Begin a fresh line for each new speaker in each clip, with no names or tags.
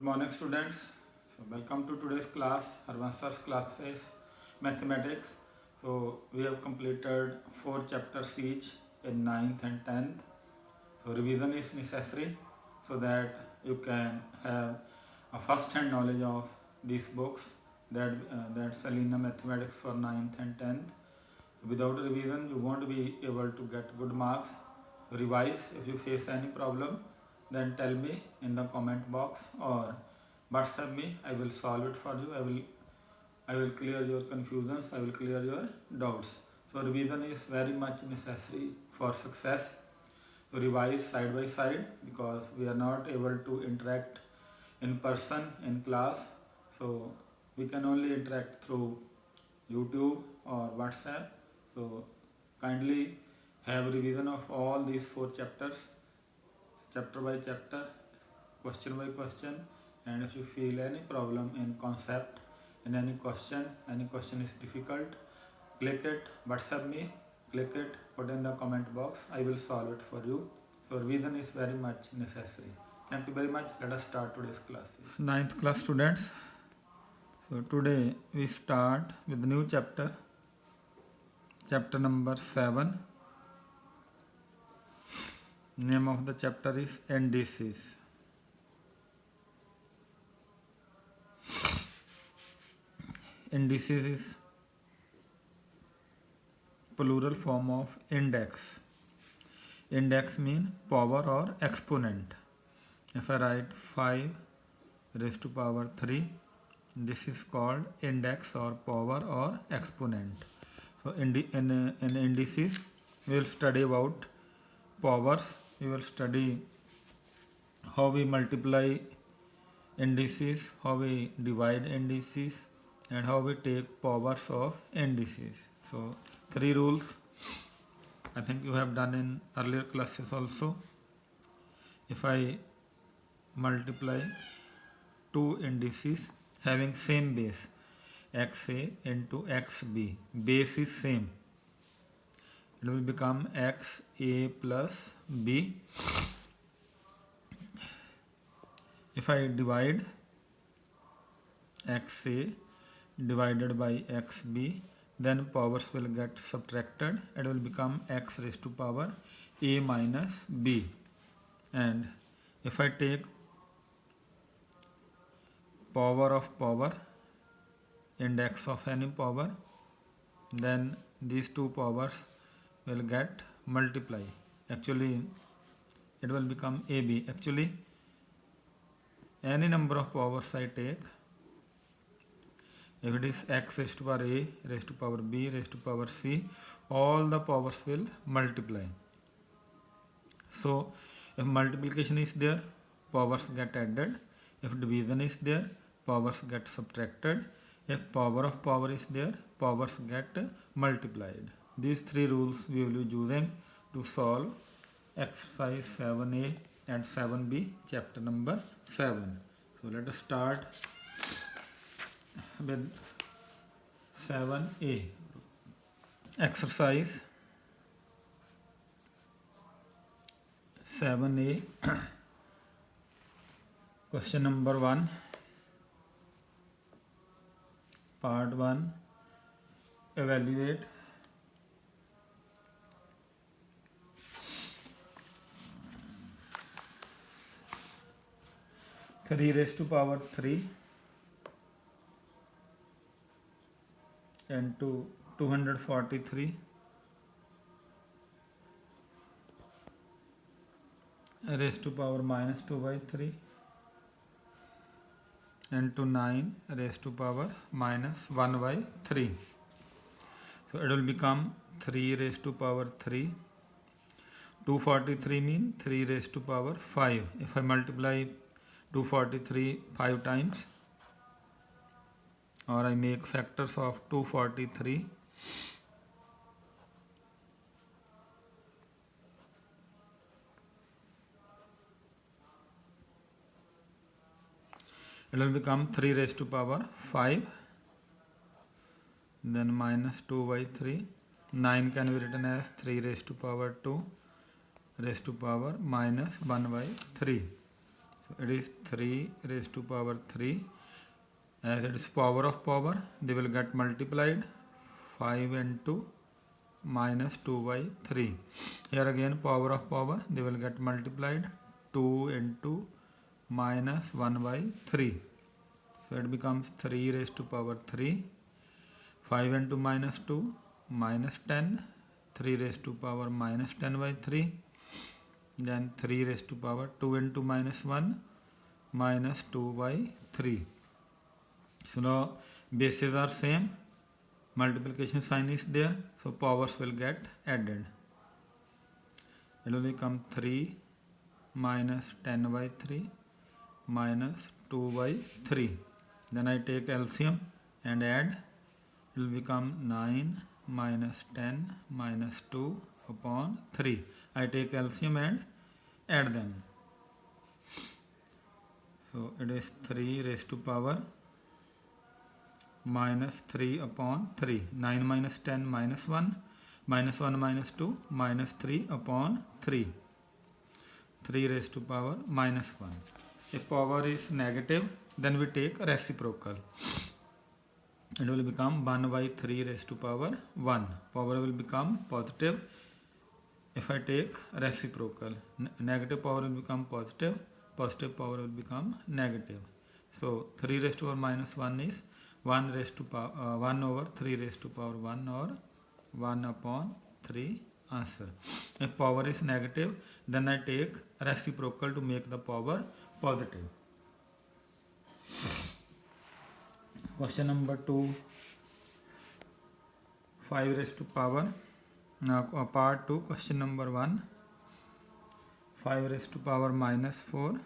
Good morning students. Welcome to today's class, Harvansa's classes, mathematics. We have completed 4 chapters each in 9th and 10th. Revision is necessary so that you can have a first-hand knowledge of these books, that's Selena Mathematics for 9th and 10th. Without revision you won't be able to get good marks. Revise. If you face any problem, then tell me in the comment box or WhatsApp me. I will solve it for you. I will clear your confusions. I will clear your doubts. So revision is very much necessary for success. So revise side by side because we are not able to interact in person in class. So we can only interact through YouTube or WhatsApp. So kindly have revision of all these 4 chapters, chapter by chapter, question by question. And if you feel any problem in concept, in any question is difficult, click it, WhatsApp me, click it, put in the comment box. I will solve it for you. So revision is very much necessary. Thank you very much. Let us start today's class. Ninth class students. So today we start with the new chapter, chapter number 7. Name of the chapter is indices. Indices is plural form of index. Index mean power or exponent. If I write 5 raised to power 3, this is called index or power or exponent. So in indices we will study about powers. We will study how we multiply indices, how we divide indices, and how we take powers of indices. So 3 rules I think you have done in earlier classes also. If I multiply 2 indices having same base, xa into xb, base is same, it will become xa plus b. If I divide xa divided by xb, then powers will get subtracted. It will become x raised to power a minus b. And if I take power of power, index of any power, then these two powers will get multiply. Actually it will become ab. Actually any number of powers I take, if it is x raised to power a, raised to power b, raised to power c, all the powers will multiply. So if multiplication is there, powers get added. If division is there, powers get subtracted. If power of power is there, powers get multiplied. These 3 rules we will be using to solve exercise 7a and 7b, chapter number 7. So let us start with 7a. Exercise 7a. Question number 1, part 1. Evaluate three raised to power 3 and 243 raised to power minus 2 by 3 and to 9 raised to power minus 1 by 3. So it will become 3 raised to power 3. 243 mean 3 raised to power 5. If I multiply 243 5 times, or I make factors of 243, it will become 3 raised to power 5, then minus 2 by 3. 9 can be written as 3 raised to power 2 raised to power minus 1 by 3. So it is 3 raised to power 3. As it is power of power, they will get multiplied. 5 into minus 2 by 3. Here again power of power, they will get multiplied. 2 into minus 1 by 3. So it becomes 3 raised to power 3. 5 into minus 2, minus 10. 3 raised to power minus 10 by 3. Then 3 raised to power 2 into minus 1, minus 2 by 3. So now bases are same. Multiplication sign is there, so powers will get added. It will become 3 minus 10 by 3 minus 2 by 3. Then I take LCM and add. It will become 9 minus 10 minus 2 upon 3. I take LCM and add them. So it is 3 raised to power minus 3 upon 3. 9 minus 10 minus 1, minus 1 minus 2, minus 3 upon 3. 3 raised to power minus 1. If power is negative, then we take reciprocal. It will become 1 by 3 raised to power 1. Power will become positive if I take reciprocal. Negative power will become positive. Positive power will become negative. So 3 raised to power minus 1 is 1 raised to power 1 over 3 raised to power 1 or 1 upon 3 answer. If power is negative, then I take reciprocal to make the power positive. Question number 2, 5 raised to power. Now part 2, question number 1, 5 raised to power minus 4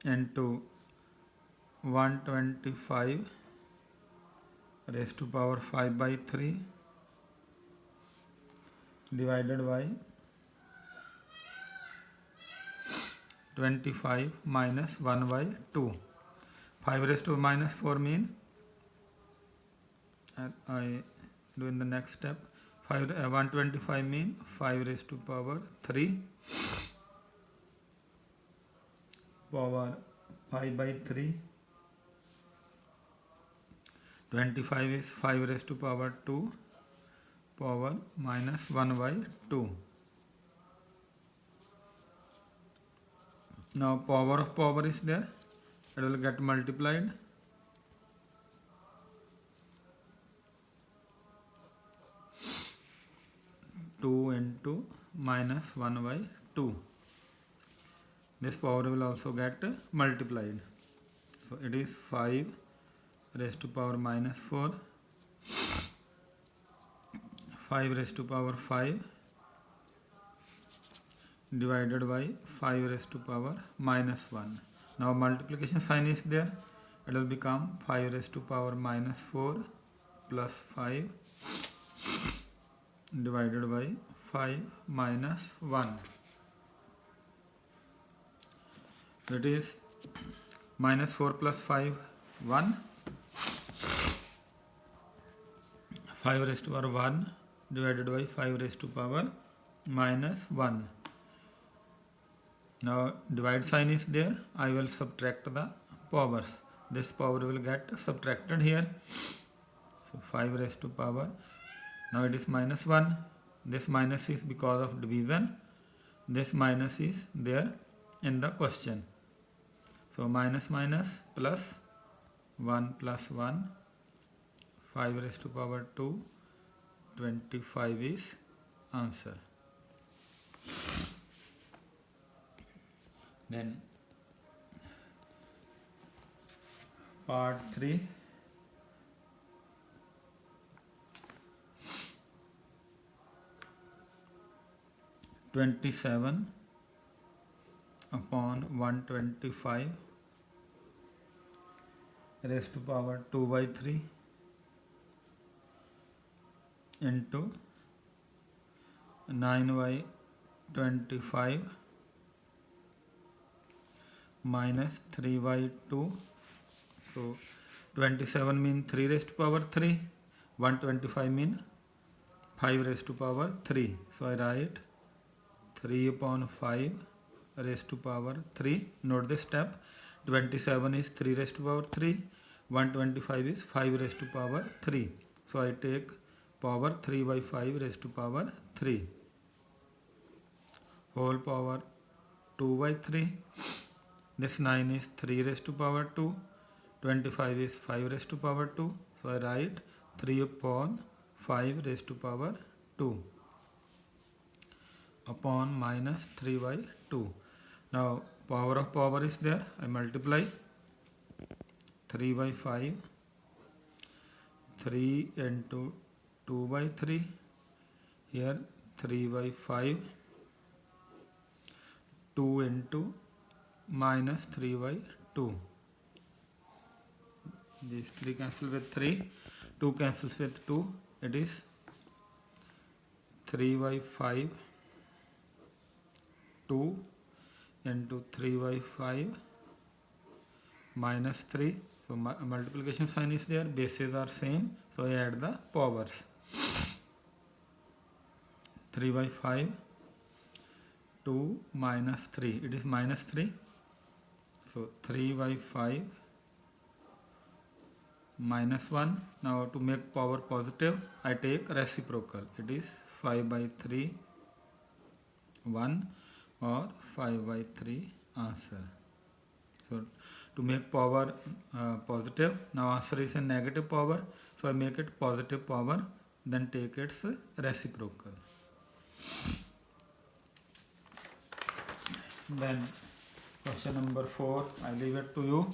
into 125 raised to power 5 by 3 divided by 25 minus 1 by 2. 5 raised to minus 4 mean, I do in the next step, 125 mean 5 raised to power 3 power 5 by 3. 25 is 5 raised to power 2 power minus 1 by 2. Now power of power is there, it will get multiplied. Two into minus 1 by 2. This power will also get multiplied. So it is 5 raised to power minus 4, 5 raised to power 5 divided by 5 raised to power minus 1. Now multiplication sign is there, it will become 5 raised to power minus 4 plus 5 divided by 5 minus 1. That is minus 4 plus 5, 1. 5 raised to power 1 divided by 5 raised to power minus 1. Now divide sign is there, I will subtract the powers. This power will get subtracted here. So 5 raised to power, now it is minus 1. This minus is because of division. This minus is there in the question. So minus minus plus 1 plus 1, 5 raised to power 2, 25 is answer. Then part 3, (27) upon 125 raised to power 2 by 3 into 9 by 25 minus 3 by 2. So 27 mean 3 raised to power 3, 125 mean 5 raised to power 3. So I write 3 upon 5 raised to power 3. Note this step. 27 is 3 raised to power 3. 125 is 5 raised to power 3. So I take power 3 by 5 raised to power 3. Whole power 2 by 3. This 9 is 3 raised to power 2. 25 is 5 raised to power 2. So I write 3 upon 5 raised to power 2 upon minus 3 by 2. Now power of power is there. I multiply 3 by 5. 3 into 2 by 3. Here 3 by 5. 2 into minus 3 by 2. These 3 cancel with 3. 2 cancels with 2. It is 3 by 5. 2 into 3 by 5 minus 3. So multiplication sign is there. Bases are same. So I add the powers. 3 by 5. 2 minus 3. It is minus 3. So 3 by 5 minus 1. Now to make power positive, I take reciprocal. It is 5 by 3 1 or 5 by 3 answer. So to make power positive, now answer is a negative power. So I make it positive power, then take its reciprocal. Then question number 4, I leave it to you.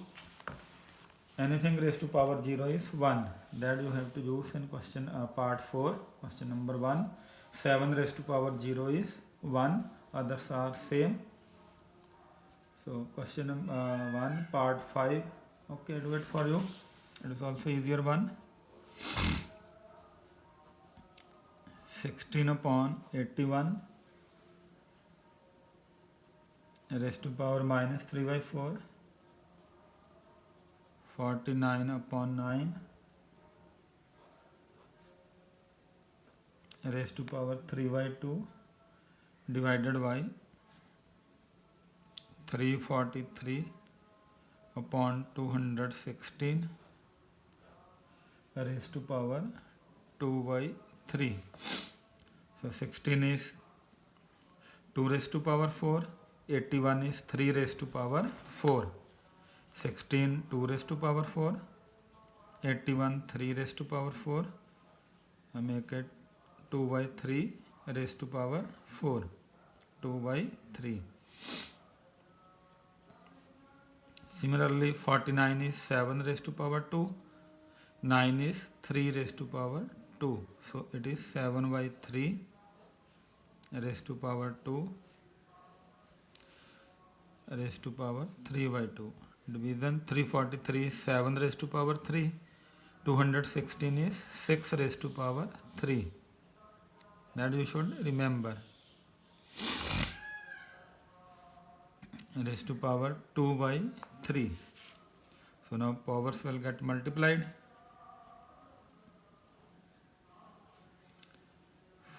Anything raised to power 0 is 1. That you have to use in question part 4. Question number 1. 7 raised to power 0 is 1. Others are same. So question 1 part 5. Okay, do it for you. It is also easier one. 16 upon 81 raised to power minus 3 by 4. 49 upon 9 raised to power 3 by 2 divided by 343 upon 216 raised to power 2 by 3. So 16 is 2 raised to power 4. 81 is 3 raised to power 4. 16 2 raised to power 4. 81 3 raised to power 4. I make it 2 by 3 raised to power 4. 2 by 3. Similarly 49 is 7 raised to power 2. 9 is 3 raised to power 2. So it is 7 by 3 raised to power 2 raised to power 3 by 2. Division 343 is 7 raised to power 3. 216 is 6 raised to power 3. That you should remember. Raised to power 2 by 3. So now powers will get multiplied.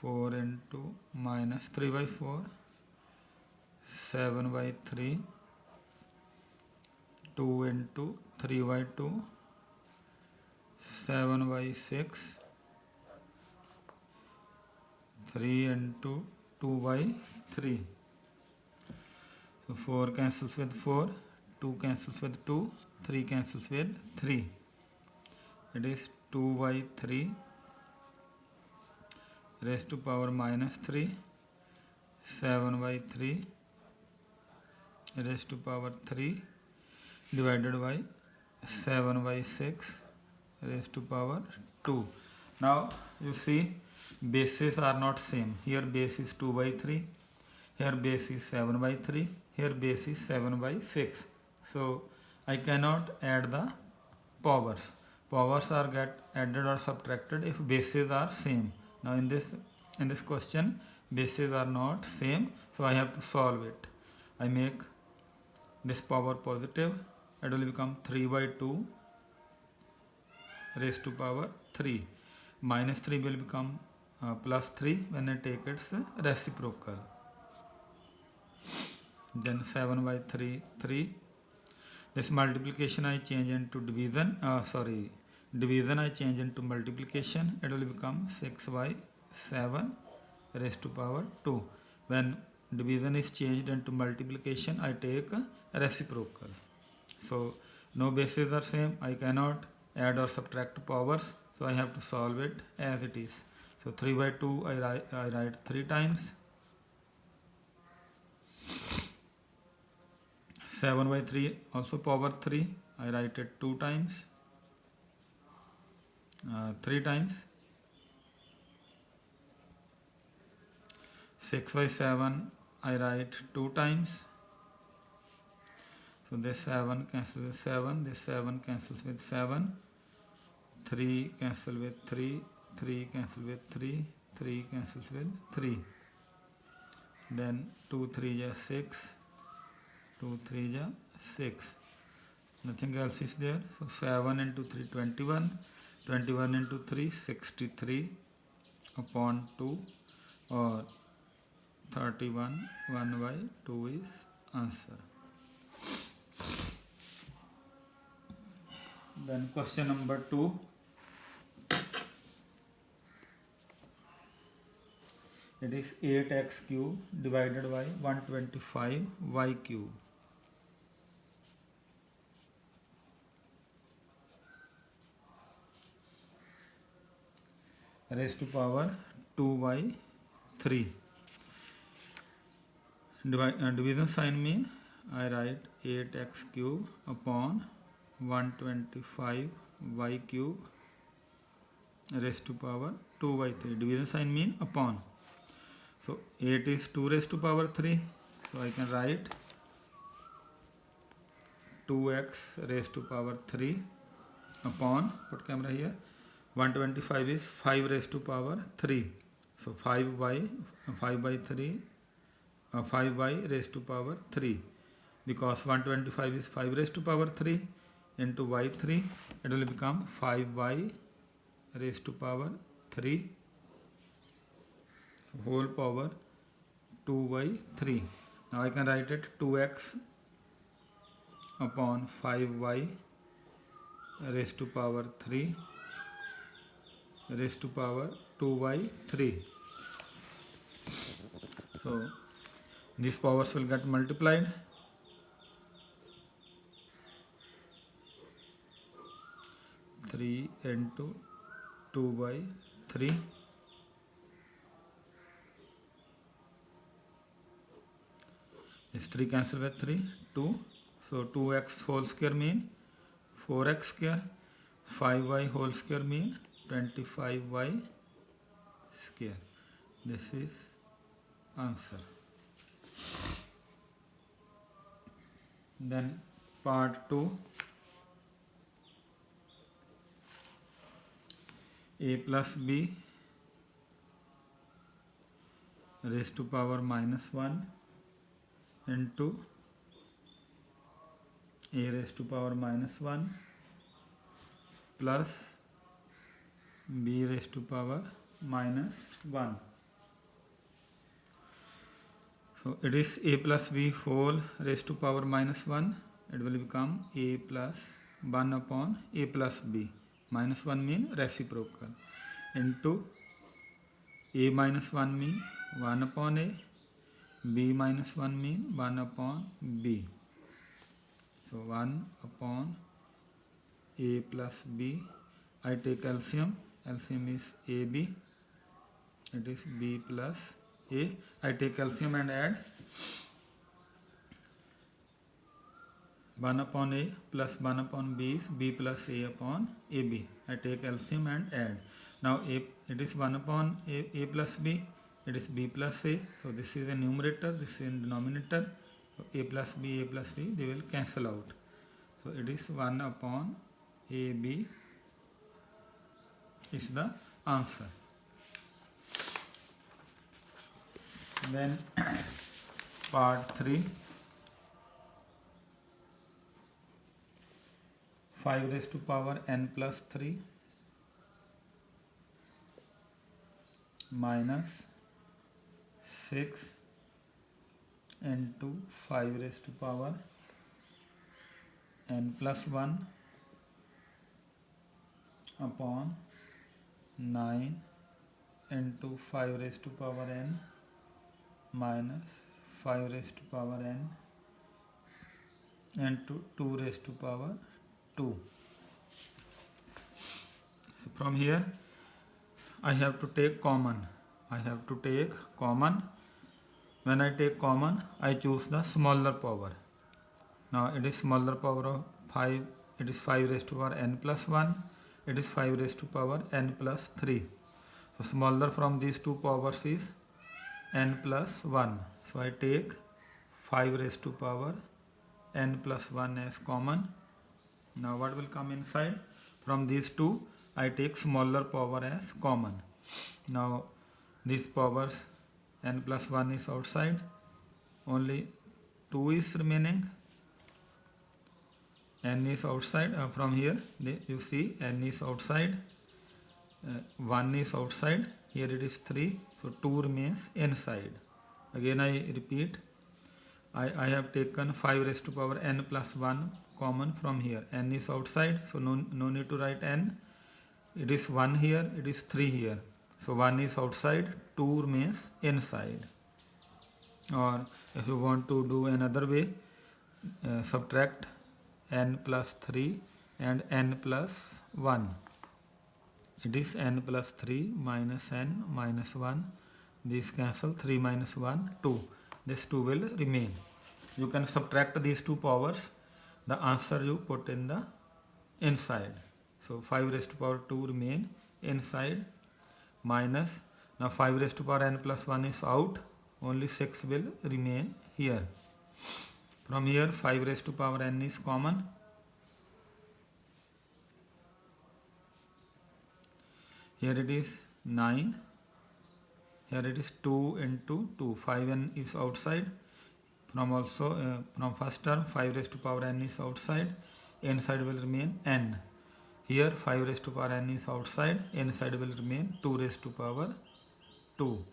4 into minus 3 by 4. 7 by 3. 2 into 3 by 2. 7 by 6. 3 into 2 by 3. So 4 cancels with 4. 2 cancels with 2. 3 cancels with 3. It is 2 by 3 raised to power minus 3. 7 by 3 raised to power 3 divided by 7 by 6 raised to power 2. Now you see bases are not same. Here base is 2 by 3. Here base is 7 by 3. Here base is 7 by 6. So I cannot add the powers. Powers are get added or subtracted if bases are same. Now in this question bases are not same, so I have to solve it. I make this power positive. It will become 3 by 2 raised to power 3. Minus 3 will become plus 3 when I take its reciprocal. then 7 by 3, 3. This multiplication I change into division, division I change into multiplication. It will become 6 by 7 raised to power 2. When division is changed into multiplication, I take reciprocal. So no bases are same. I cannot add or subtract powers. So I have to solve it as it is. So 3 by 2 I write 3 times. 7 by 3 also power 3. I write it 2 times. 3 times. 6 by 7 I write 2 times. So this 7 cancels with 7. This 7 cancels with 7. 3 cancel with 3. 3 cancel with 3. 3 cancels with 3. Then 2 3 is 6. 2 3 is 6. Nothing else is there. So 7 into 3 21. 21 into 3 63 upon 2, or 31. 1 by 2 is answer. Then question number 2. It is 8x cube divided by 125y cube. Raised to power 2 by 3. Division sign mean I write 8x cube upon 125y cube raised to power 2 by 3. Division sign mean upon. So 8 is 2 raised to power 3. So I can write 2x raised to power 3 upon, put camera here, 125 is 5 raised to power 3. So 5 by 3, 5 by raised to power 3. Because 125 is 5 raised to power 3 into y 3, it will become 5 by raised to power 3 whole power 2 by 3. Now I can write it 2x upon 5y raised to power 3 raised to power 2 by 3. So these powers will get multiplied. 3 into 2 by 3. This 3 cancel with 3, 2. So 2x whole square mean 4x square. 5y whole square mean 25y square. This is answer. Then part 2. A plus b raised to power minus 1 into a raised to power minus 1 plus b raised to power minus 1. So it is a plus b whole raised to power minus 1. It will become a plus 1 upon a plus b. Minus 1 mean reciprocal into a minus 1 mean 1 upon a. B minus 1 mean 1 upon b. So 1 upon a plus b. I take LCM. LCM is AB. It is b plus a. I take LCM and add 1 upon a plus 1 upon b is b plus a upon ab. I take LCM and add. Now it is 1 upon a plus b. It is b plus a. So this is a numerator, this is a denominator. So a plus b, they will cancel out. So it is 1 upon ab is the answer. Then part 3. 5 raised to power n plus 3 minus 6 into 5 raised to power n plus 1 upon 9 into 5 raised to power n minus 5 raised to power n into 2 raised to power 2. So from here I have to take common. When I take common, I choose the smaller power. Now it is smaller power of 5. It is 5 raised to power n plus 1. It is 5 raised to power n plus 3. So smaller from these two powers is n plus 1. So I take 5 raised to power n plus 1 as common. Now what will come inside? From these two, I take smaller power as common. Now these powers n plus 1 is outside. Only 2 is remaining. N is outside. From here you see n is outside. 1 is outside. Here it is 3. So 2 remains inside. Again I repeat. I have taken 5 raised to power n plus 1 common from here. N is outside, so no need to write n. It is 1 here, it is 3 here. So 1 is outside, 2 remains inside. Or if you want to do another way, subtract n plus 3 and n plus 1. It is n plus 3 minus n minus 1. These cancel, 3 minus 1, 2. This 2 will remain. You can subtract these two powers. The answer you put in the inside. So 5 raised to power 2 remain inside minus. Now 5 raised to power n plus 1 is out. Only 6 will remain here. From here 5 raised to power n is common. Here it is 9. Here it is 2 into 2. 5n is outside. From first term 5 raised to power n is outside. Inside will remain n. Here 5 raised to power n is outside. Inside will remain 2 raised to power 2.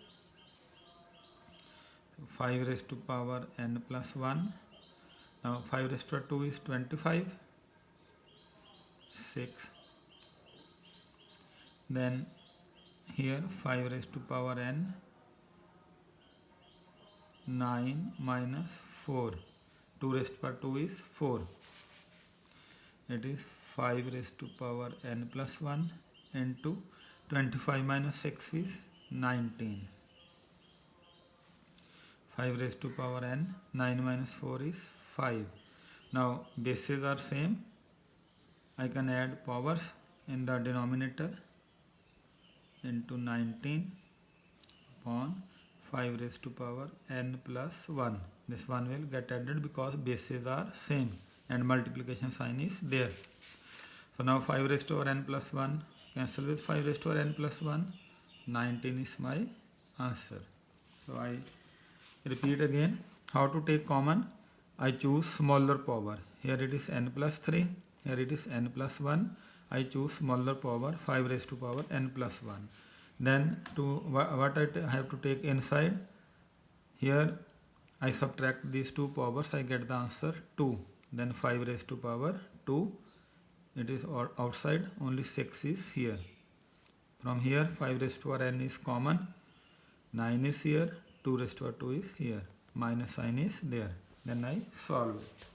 5 raised to power n plus 1. Now 5 raised to 2 is 25. 6. Then here 5 raised to power n 9 minus 4. 2 raised to power 2 is 4. It is 5 raised to power n plus 1 into 25 minus 6 is 19. 5 raised to power n, 9 minus 4 is 5. Now bases are same. I can add powers in the denominator into 19 upon 5 raised to power n plus 1. This one will get added because bases are same and multiplication sign is there. So now 5 raised to power n plus 1 cancel with 5 raised to power n plus 1. 19 is my answer. So I repeat again how to take common. I choose smaller power. Here it is n plus 3. Here it is n plus 1. I choose smaller power 5 raised to power n plus 1. Then what I have to take inside. Here I subtract these two powers. I get the answer 2. Then 5 raised to power 2. It is outside. Only 6 is here. From here 5 raised to power n is common. 9 is here. 2 raised to power 2 is here. Minus sign is there. Then I solve it.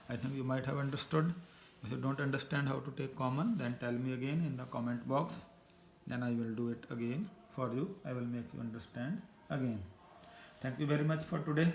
I think you might have understood. If you don't understand how to take common, then tell me again in the comment box. Then I will do it again for you. I will make you understand again. Thank you very much for today.